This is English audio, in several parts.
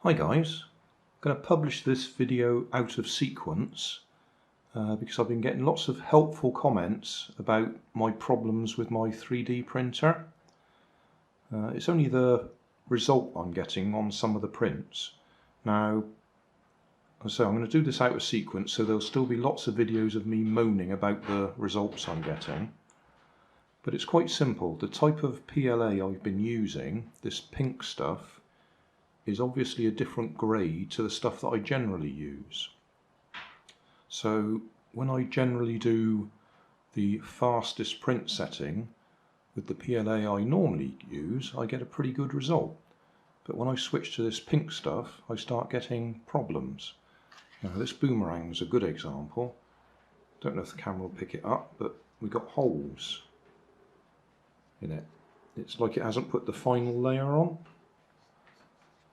Hi guys, I'm going to publish this video out of sequence because I've been getting lots of helpful comments about my problems with my 3D printer. It's only the result I'm getting on some of the prints. Now, as I say, I'm going to do this out of sequence, so there'll still be lots of videos of me moaning about the results I'm getting. But it's quite simple. The type of PLA I've been using, this pink stuff, is obviously a different grade to the stuff that I generally use. So when I generally do the fastest print setting with the PLA I normally use, I get a pretty good result. But when I switch to this pink stuff, I start getting problems. Now this boomerang is a good example. Don't know if the camera will pick it up, but we've got holes in it. It's like it hasn't put the final layer on.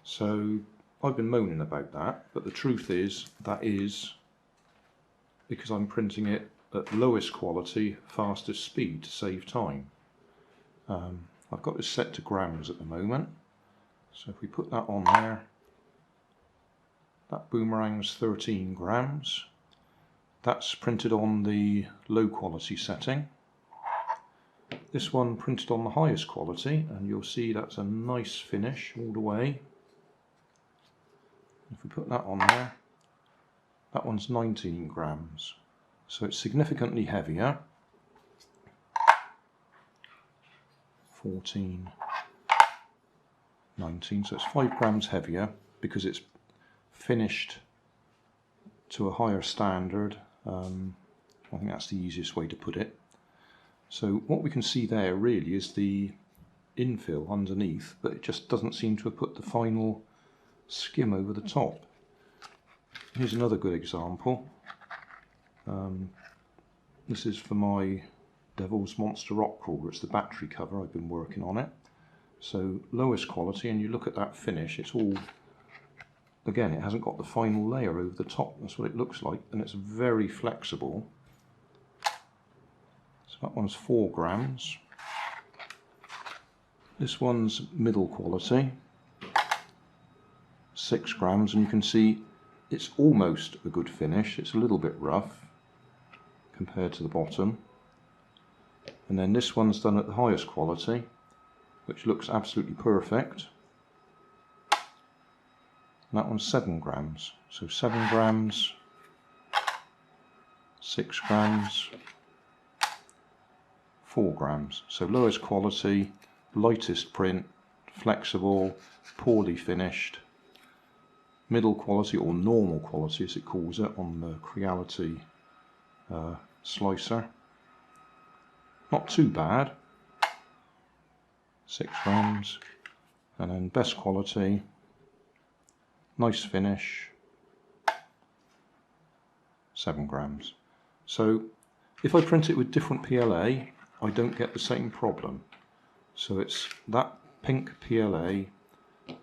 So I've been moaning about that, but the truth is that is because I'm printing it at lowest quality, fastest speed to save time. I've got this set to grams at the moment, so if we put that on there, that boomerang's 13 grams. That's printed on the low quality setting. This one printed on the highest quality, and you'll see that's a nice finish all the way. If we put that on there, that one's 19 grams, so it's significantly heavier. 14, 19, so it's 5 grams heavier because it's finished to a higher standard. I think that's the easiest way to put it. So what we can see there really is the infill underneath, but it just doesn't seem to have put the final skim over the top. Here's another good example. This is for my Devil's Monster Rock Crawler. It's the battery cover. I've been working on it. So lowest quality, and you look at that finish, it's all, again, it hasn't got the final layer over the top. That's what it looks like, and it's very flexible. So that one's 4 grams. This one's middle quality, 6 grams, and you can see it's almost a good finish. It's a little bit rough compared to the bottom. And then this one's done at the highest quality, which looks absolutely perfect. And that one's 7 grams. So 7 grams, 6 grams, 4 grams. So lowest quality, lightest print, flexible, poorly finished. Middle quality, or normal quality as it calls it on the Creality slicer. Not too bad. 6 grams. And then best quality, nice finish, 7 grams. So if I print it with different PLA, I don't get the same problem. So it's that pink PLA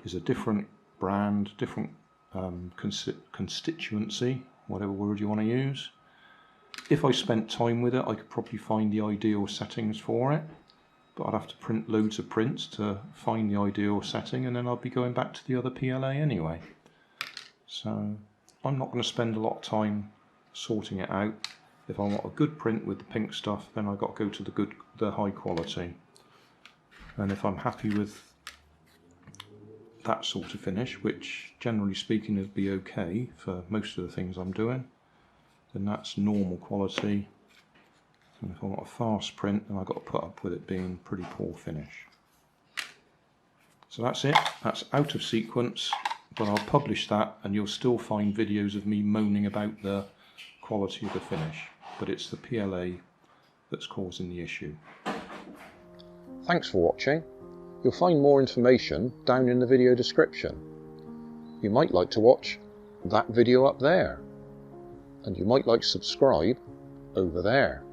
is a different brand, different constituency, whatever word you want to use. If I spent time with it, I could probably find the ideal settings for it, but I'd have to print loads of prints to find the ideal setting, and then I'll be going back to the other PLA anyway. So I'm not going to spend a lot of time sorting it out. If I want a good print with the pink stuff, then I've got to go to the high quality. And if I'm happy with that sort of finish, which generally speaking would be okay for most of the things I'm doing, then that's normal quality. And if I want a fast print, then I've got to put up with it being pretty poor finish. So that's it. That's out of sequence, but I'll publish that and you'll still find videos of me moaning about the quality of the finish, but it's the PLA that's causing the issue. Thanks for watching. You'll find more information down in the video description. You might like to watch that video up there, and you might like to subscribe over there.